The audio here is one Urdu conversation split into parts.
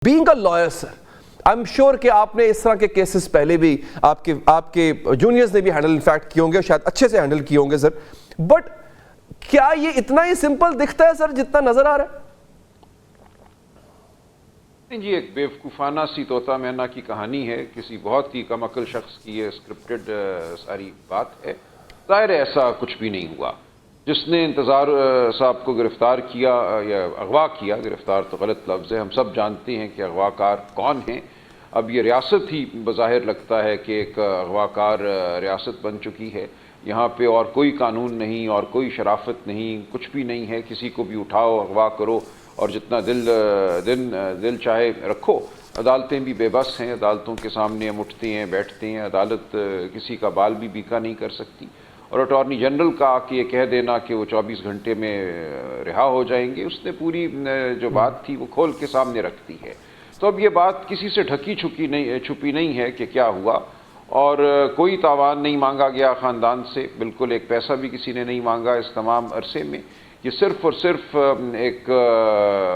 Being a lawyer, sir, I'm sure کہ آپ نے اس طرح کے کیسز پہلے بھی آپ کے جونیئرز نے بھی ہینڈل انفیکٹ کیے ہوں گے، شاید اچھے سے ہینڈل کیے ہوں گے سر. بٹ کیا یہ اتنا ہی سمپل دکھتا ہے سر جتنا نظر آ رہا ہے؟ جی ایک بیوقوفانہ سی طوطا مینا کی کہانی ہے، کسی بہت ہی کم عقل شخص کی یہ اسکرپٹڈ ساری بات ہے. ظاہر ہے ایسا کچھ بھی نہیں ہوا. جس نے انتظار صاحب کو گرفتار کیا یا اغوا کیا، گرفتار تو غلط لفظ ہے، ہم سب جانتے ہیں کہ اغوا کار کون ہیں. اب یہ ریاست ہی بظاہر لگتا ہے کہ ایک اغوا کار ریاست بن چکی ہے. یہاں پہ اور کوئی قانون نہیں اور کوئی شرافت نہیں، کچھ بھی نہیں ہے. کسی کو بھی اٹھاؤ، اغوا کرو اور جتنا دل چاہے رکھو. عدالتیں بھی بے بس ہیں، عدالتوں کے سامنے ہم اٹھتے ہیں بیٹھتے ہیں، عدالت کسی کا بال بھی بیکا نہیں کر سکتی. اور اٹارنی جنرل کا کہ یہ کہہ دینا کہ وہ 24 گھنٹے میں رہا ہو جائیں گے، اس نے پوری جو بات تھی وہ کھول کے سامنے رکھ دی ہے. تو اب یہ بات کسی سے چھپی نہیں ہے کہ کیا ہوا. اور کوئی تاوان نہیں مانگا گیا خاندان سے، بالکل ایک پیسہ بھی کسی نے نہیں مانگا اس تمام عرصے میں. یہ صرف اور صرف ایک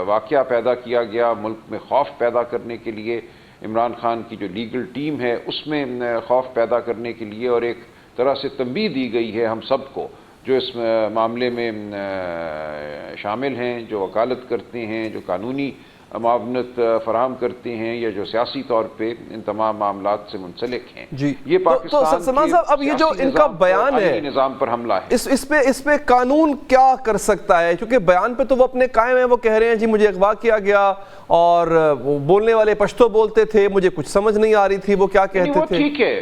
واقعہ پیدا کیا گیا ملک میں خوف پیدا کرنے کے لیے. عمران خان کی جو لیگل ٹیم ہے اس میں خوف پیدا کرنے کے لیے، اور ایک طرح سے تنبیہ دی گئی ہے ہم سب کو جو اس معاملے میں شامل ہیں، جو وکالت کرتے ہیں، جو قانونی معاونت فراہم کرتے ہیں، یا جو سیاسی طور پہ ان تمام معاملات سے منسلک ہیں. جی یہ پاکستان سلمان صاحب، اب یہ جو ان کا بیان ہے نظام پر حملہ ہے، اس پہ قانون کیا کر سکتا ہے؟ کیونکہ بیان پہ تو وہ اپنے قائم ہیں، وہ کہہ رہے ہیں جی مجھے اغوا کیا گیا اور وہ بولنے والے پشتو بولتے تھے، مجھے کچھ سمجھ نہیں آ رہی تھی وہ کیا کہتے تھے. ٹھیک ہے،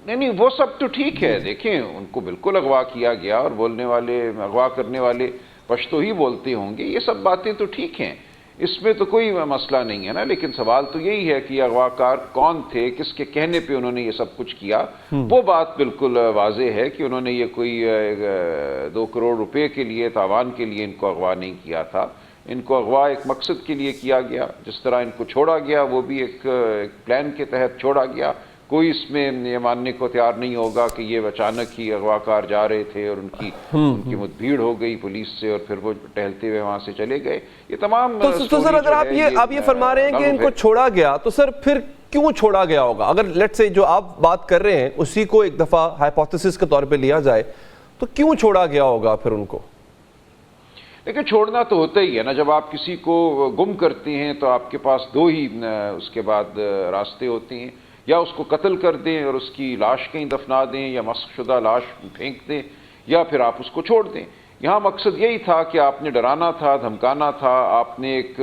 نہیں وہ سب تو ٹھیک ہے. دیکھیں ان کو بالکل اغوا کیا گیا اور بولنے والے اغوا کرنے والے پشتو ہی بولتے ہوں گے، یہ سب باتیں تو ٹھیک ہیں، اس میں تو کوئی مسئلہ نہیں ہے نا. لیکن سوال تو یہی ہے کہ یہ اغوا کار کون تھے، کس کے کہنے پہ انہوں نے یہ سب کچھ کیا. وہ بات بالکل واضح ہے کہ انہوں نے یہ کوئی 2 کروڑ روپے کے لیے تاوان کے لیے ان کو اغوا نہیں کیا تھا. ان کو اغوا ایک مقصد کے لیے کیا گیا. جس طرح ان کو چھوڑا گیا وہ بھی ایک پلان کے تحت چھوڑا گیا. کوئی اس میں یہ ماننے کو تیار نہیں ہوگا کہ یہ اچانک ہی اغوا کار جا رہے تھے اور ان کی مدبھیڑ ہو گئی پولیس سے اور پھر وہ ٹہلتے ہوئے وہاں سے چلے گئے. یہ تمام تو سر اگر آپ یہ فرما رہے ہیں کہ ان کو چھوڑا گیا، تو سر پھر کیوں چھوڑا گیا ہوگا؟ اگر لیٹ سے جو آپ بات کر رہے ہیں اسی کو ایک دفعہ ہائپوتھیسس کے طور پہ لیا جائے تو کیوں چھوڑا گیا ہوگا پھر ان کو؟ لیکن چھوڑنا تو ہوتا ہی ہے نا. جب آپ کسی کو گم کرتے ہیں تو آپ کے پاس 2 ہی اس کے بعد راستے ہوتے ہیں. یا اس کو قتل کر دیں اور اس کی لاش کہیں دفنا دیں، یا مسخ شدہ لاش پھینک دیں، یا پھر آپ اس کو چھوڑ دیں. یہاں مقصد یہی تھا کہ آپ نے ڈرانا تھا، دھمکانا تھا، آپ نے ایک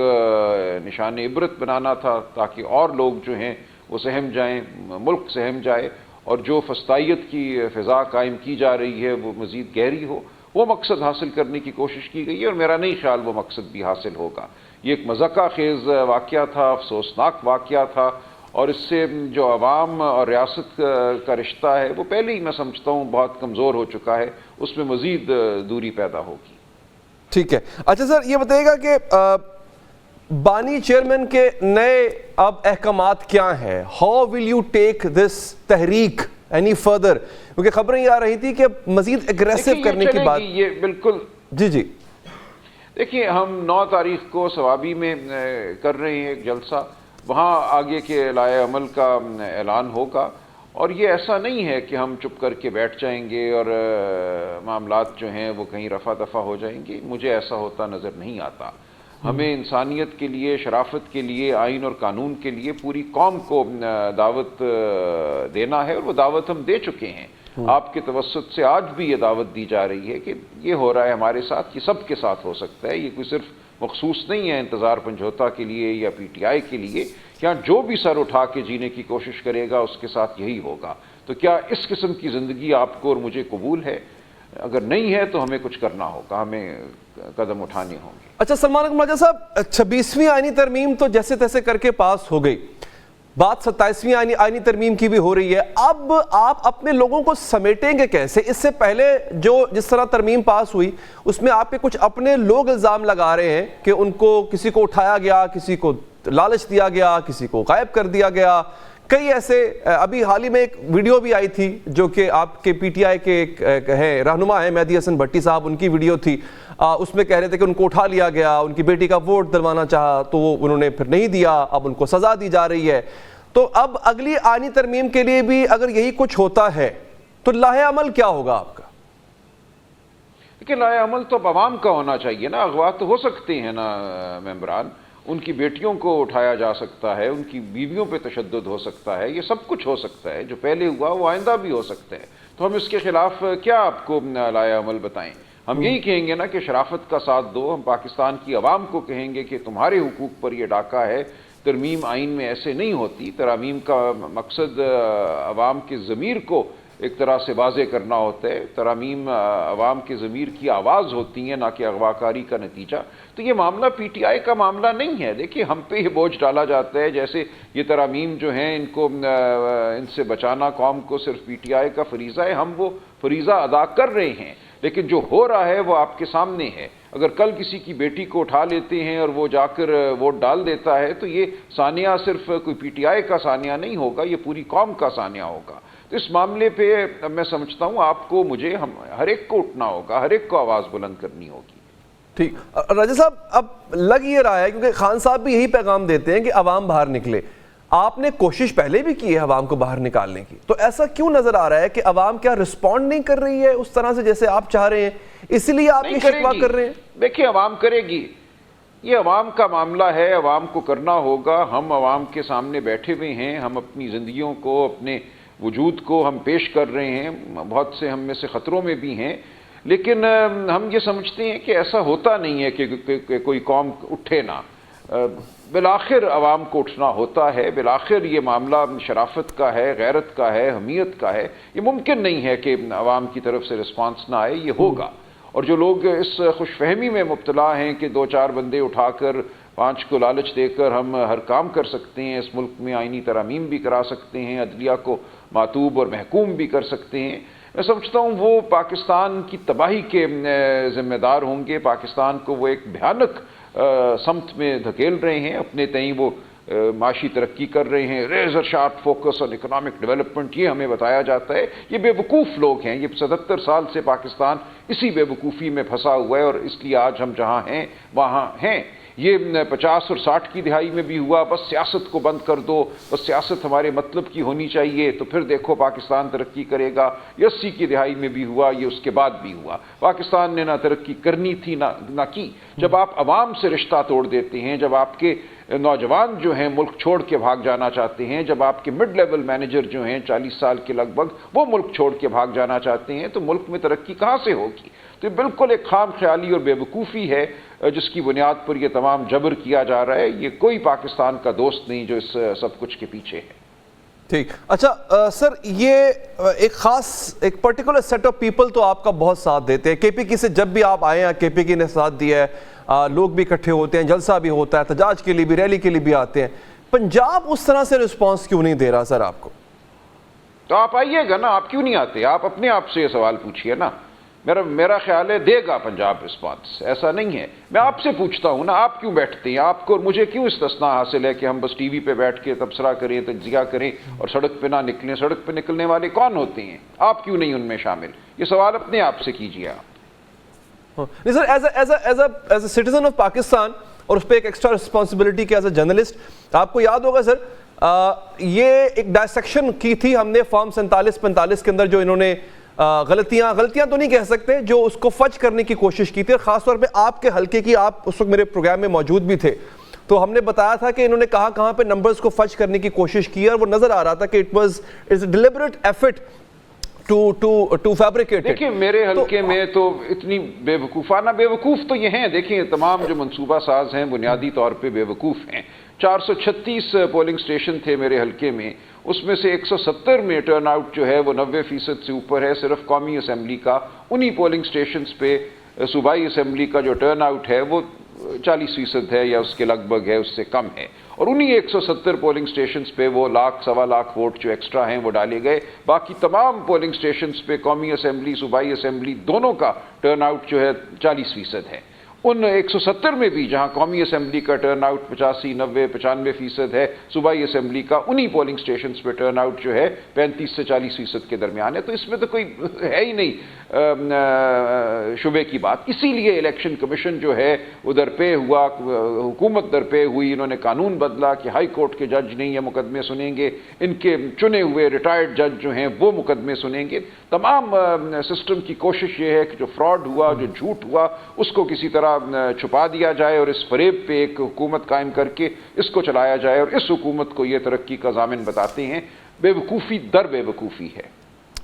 نشان عبرت بنانا تھا تاکہ اور لوگ جو ہیں وہ سہم جائیں، ملک سہم جائے، اور جو فسطائیت کی فضا قائم کی جا رہی ہے وہ مزید گہری ہو. وہ مقصد حاصل کرنے کی کوشش کی گئی ہے، اور میرا نہیں خیال وہ مقصد بھی حاصل ہوگا. یہ ایک مضحکہ خیز واقعہ تھا، افسوسناک واقعہ تھا، اور اس سے جو عوام اور ریاست کا رشتہ ہے وہ پہلے ہی میں سمجھتا ہوں بہت کمزور ہو چکا ہے، اس میں مزید دوری پیدا ہوگی. ٹھیک ہے. اچھا سر یہ بتائیے گا کہ بانی چیئرمین کے نئے اب احکامات کیا ہیں؟ ہاؤ ول یو ٹیک دس تحریک اینی فردر؟ کیونکہ خبریں یہ آ رہی تھی کہ مزید اگریسو کرنے کی بات. یہ بالکل جی دیکھیے، ہم 9 تاریخ کو ثوابی میں کر رہے ہیں ایک جلسہ، وہاں آگے کے لائحہ عمل کا اعلان ہوگا. اور یہ ایسا نہیں ہے کہ ہم چپ کر کے بیٹھ جائیں گے اور معاملات جو ہیں وہ کہیں رفع دفع ہو جائیں گے. مجھے ایسا ہوتا نظر نہیں آتا. ہمیں انسانیت کے لیے، شرافت کے لیے، آئین اور قانون کے لیے پوری قوم کو دعوت دینا ہے، اور وہ دعوت ہم دے چکے ہیں. آپ کے توسط سے آج بھی یہ دعوت دی جا رہی ہے کہ یہ ہو رہا ہے ہمارے ساتھ، یہ سب کے ساتھ ہو سکتا ہے. یہ کوئی صرف مخصوص نہیں ہے انتظار پنجھوتا کے لیے یا پی ٹی آئی کے لیے. یہاں جو بھی سر اٹھا کے جینے کی کوشش کرے گا اس کے ساتھ یہی ہوگا. تو کیا اس قسم کی زندگی آپ کو اور مجھے قبول ہے؟ اگر نہیں ہے تو ہمیں کچھ کرنا ہوگا، ہمیں قدم اٹھانے ہوں گے. اچھا سلمان اکمل راجہ صاحب، 26ویں آئینی ترمیم تو جیسے تیسے کر کے پاس ہو گئی، بات 27ویں آئینی ترمیم کی بھی ہو رہی ہے. اب آپ اپنے لوگوں کو سمیٹیں گے کیسے؟ اس سے پہلے جس طرح ترمیم پاس ہوئی اس میں آپ کے کچھ اپنے لوگ الزام لگا رہے ہیں کہ ان کو کسی کو اٹھایا گیا، کسی کو لالچ دیا گیا، کسی کو غائب کر دیا گیا، کئی ایسے ابھی حال ہی میں ایک ویڈیو بھی آئی تھی جو کہ آپ کے پی ٹی آئی کے ایک ہیں رہنما ہیں مہدی حسن بھٹی صاحب، ان کی ویڈیو تھی، اس میں کہہ رہے تھے کہ ان کو اٹھا لیا گیا، ان کی بیٹی کا ووٹ دلوانا چاہا تو وہ انہوں نے پھر نہیں دیا، اب ان کو سزا دی جا رہی ہے۔ تو اب اگلی آئینی ترمیم کے لیے بھی اگر یہی کچھ ہوتا ہے تو لاہ عمل کیا ہوگا آپ کا؟ کہ لاہ عمل تو اب عوام کا ہونا چاہیے نا، اغوا تو ہو سکتے ہیں نا ممبران، ان کی بیٹیوں کو اٹھایا جا سکتا ہے، ان کی بیویوں پہ تشدد ہو سکتا ہے، یہ سب کچھ ہو سکتا ہے، جو پہلے ہوا وہ آئندہ بھی ہو سکتا ہے، تو ہم اس کے خلاف کیا آپ کو لاہ عمل بتائیں؟ ہم یہی کہیں گے نا کہ شرافت کا ساتھ دو، ہم پاکستان کی عوام کو کہیں گے کہ تمہارے حقوق پر یہ ڈاکہ ہے، ترمیم آئین میں ایسے نہیں ہوتی، ترامیم کا مقصد عوام کے ضمیر کو ایک طرح سے واضح کرنا ہوتا ہے، ترامیم عوام کے ضمیر کی آواز ہوتی ہیں نہ کہ اغواکاری کا نتیجہ۔ تو یہ معاملہ پی ٹی آئی کا معاملہ نہیں ہے، دیکھیے ہم پہ یہ بوجھ ڈالا جاتا ہے جیسے یہ ترامیم جو ہیں ان کو ان سے بچانا قوم کو صرف پی ٹی آئی کا فریضہ ہے، ہم وہ فریضہ ادا کر رہے ہیں، لیکن جو ہو رہا ہے وہ آپ کے سامنے ہے۔ اگر کل کسی کی بیٹی کو اٹھا لیتے ہیں اور وہ جا کر ووٹ ڈال دیتا ہے تو یہ سانحہ صرف کوئی پی ٹی آئی کا سانحہ نہیں ہوگا، یہ پوری قوم کا سانحہ ہوگا۔ تو اس معاملے پہ میں سمجھتا ہوں آپ کو، مجھے، ہر ایک کو اٹھنا ہوگا، ہر ایک کو آواز بلند کرنی ہوگی۔ ٹھیک، راجہ صاحب اب لگ یہ رہا ہے کیونکہ خان صاحب بھی یہی پیغام دیتے ہیں کہ عوام باہر نکلے، آپ نے کوشش پہلے بھی کی ہے عوام کو باہر نکالنے کی، تو ایسا کیوں نظر آ رہا ہے کہ عوام کیا رسپونڈ نہیں کر رہی ہے اس طرح سے جیسے آپ چاہ رہے ہیں، اسی لیے آپ یہ شکوہ کر رہے ہیں؟ دیکھیے عوام کرے گی، یہ عوام کا معاملہ ہے، عوام کو کرنا ہوگا، ہم عوام کے سامنے بیٹھے ہوئے ہیں، ہم اپنی زندگیوں کو، اپنے وجود کو ہم پیش کر رہے ہیں، بہت سے ہم میں سے خطروں میں بھی ہیں، لیکن ہم یہ سمجھتے ہیں کہ ایسا ہوتا نہیں ہے کہ کوئی قوم اٹھے نہ، بالآخر عوام کو اٹھنا ہوتا ہے، بالآخر یہ معاملہ شرافت کا ہے، غیرت کا ہے، حمیت کا ہے، یہ ممکن نہیں ہے کہ عوام کی طرف سے رسپانس نہ آئے، یہ ہوگا۔ اور جو لوگ اس خوش فہمی میں مبتلا ہیں کہ 2-4 بندے اٹھا کر 5 کو لالچ دے کر ہم ہر کام کر سکتے ہیں، اس ملک میں آئینی ترامیم بھی کرا سکتے ہیں، عدلیہ کو معطوب اور محکوم بھی کر سکتے ہیں، میں سمجھتا ہوں وہ پاکستان کی تباہی کے ذمہ دار ہوں گے، پاکستان کو وہ ایک بھیانک سمت میں دھکیل رہے ہیں، اپنے تئیں وہ معاشی ترقی کر رہے ہیں، razor sharp focus on economic development, یہ ہمیں بتایا جاتا ہے، یہ بے وقوف لوگ ہیں، یہ 77 سال سے پاکستان اسی بے وقوفی میں پھنسا ہوا ہے، اور اس لیے آج ہم جہاں ہیں وہاں ہیں۔ یہ 50 اور 60 کی دہائی میں بھی ہوا، بس سیاست کو بند کر دو، بس سیاست ہمارے مطلب کی ہونی چاہیے تو پھر دیکھو پاکستان ترقی کرے گا، یہ 80 کی دہائی میں بھی ہوا، یہ اس کے بعد بھی ہوا، پاکستان نے نہ ترقی کرنی تھی نہ کی۔ جب آپ عوام سے رشتہ توڑ دیتے ہیں، جب آپ کے نوجوان جو ہیں ملک چھوڑ کے بھاگ جانا چاہتے ہیں، جب آپ کے مڈ لیول مینیجر جو ہیں 40 سال کے لگ بھگ وہ ملک چھوڑ کے بھاگ جانا چاہتے ہیں، تو ملک میں ترقی کہاں سے ہوگی؟ تو یہ بالکل ایک خام خیالی اور بے وقوفی ہے جس کی بنیاد پر یہ تمام جبر کیا جا رہا ہے، یہ کوئی پاکستان کا دوست نہیں جو اس سب کچھ کے پیچھے ہے۔ ٹھیک، اچھا سر، یہ ایک خاص ایک پرٹیکولر سیٹ آف پیپل تو آپ کا بہت ساتھ دیتے ہیں، کے پی کی سے جب بھی آپ آئے ہیں کے پی کی نے ساتھ دیا ہے، لوگ بھی اکٹھے ہوتے ہیں، جلسہ بھی ہوتا ہے، احتجاج کے لیے بھی، ریلی کے لیے بھی آتے ہیں، پنجاب اس طرح سے رسپانس کیوں نہیں دے رہا سر آپ کو؟ تو آپ آئیے گا نا، آپ کیوں نہیں آتے؟ آپ اپنے آپ سے یہ سوال پوچھئے نا، میرا خیال ہے دے گا پنجاب رسپانس، ایسا نہیں ہے۔ میں آپ سے پوچھتا ہوں نا، آپ کیوں بیٹھتے ہیں؟ آپ کو اور مجھے کیوں استثناء حاصل ہے کہ ہم بس ٹی وی پہ بیٹھ کے تبصرہ کریں، تجزیہ کریں اور سڑک پہ نہ نکلیں؟ سڑک پہ نکلنے والے کون ہوتے ہیں؟ آپ کیوں نہیں ان میں شامل؟ یہ سوال اپنے آپ سے کیجیے آپ۔ نہیں sir, as a citizen of Pakistan, اور اس پہ ایک ایکسٹرا رسپانسبلٹی کے ایز اے جرنلسٹ، آپ کو یاد ہوگا سر یہ ایک ڈائسیکشن کی تھی ہم نے فارم 47-45 کے اندر، جو انہوں نے غلطیاں تو نہیں کہہ سکتے، جو اس کو فج کرنے کی کوشش کی تھی، اور خاص طور پہ آپ کے حلقے کی، آپ اس وقت میرے پروگرام میں موجود بھی تھے، تو ہم نے بتایا تھا کہ انہوں نے کہاں پہ نمبرز کو فج کرنے کی کوشش کی، اور وہ نظر آ رہا تھا کہ it's a deliberate effort to fabricate. دیکھیں میرے حلقے میں تو اتنی بے وقوف تو یہ ہیں، دیکھیں تمام جو منصوبہ ساز ہیں بنیادی طور پہ بے وقوف ہیں۔ 436 پولنگ سٹیشن تھے میرے حلقے میں، اس میں سے 170 میں ٹرن آؤٹ جو ہے وہ 90% سے اوپر ہے، صرف قومی اسمبلی کا۔ انہی پولنگ سٹیشنز پہ صوبائی اسمبلی کا جو ٹرن آؤٹ ہے وہ 40% ہے یا اس کے لگ بھگ ہے، اس سے کم ہے، اور انہی 170 پولنگ سٹیشنز پہ وہ 1,00,000-1,25,000 ووٹ جو ایکسٹرا ہیں وہ ڈالے گئے۔ باقی تمام پولنگ سٹیشنز پہ قومی اسمبلی، صوبائی اسمبلی دونوں کا ٹرن آؤٹ جو ہے 40% ہے۔ ان 170 میں بھی جہاں قومی اسمبلی کا ٹرن آؤٹ 85, 90, 95% ہے، صوبائی اسمبلی کا انہی پولنگ سٹیشنز پہ ٹرن آؤٹ جو ہے 35 سے 40% کے درمیان ہے. تو اس میں تو کوئی ہے ہی نہیں شبے کی بات. اسی لیے الیکشن کمیشن جو ہے وہ درپے ہوا، حکومت درپے ہوئی، انہوں نے قانون بدلا کہ ہائی کورٹ کے جج نہیں یہ مقدمے سنیں گے، ان کے چنے ہوئے ریٹائرڈ جج جو ہیں وہ مقدمے سنیں گے. تمام سسٹم کی کوشش یہ ہے کہ جو فراڈ ہوا، جو جھوٹ ہوا، اس کو کسی طرح چھپا دیا جائے اور اس فریب پہ ایک حکومت قائم کر کے اس کو چلایا جائے، اور اس حکومت کو یہ ترقی کا ضامن بتاتے ہیں. بے وقوفی در بے وقوفی ہے.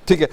ٹھیک ہے.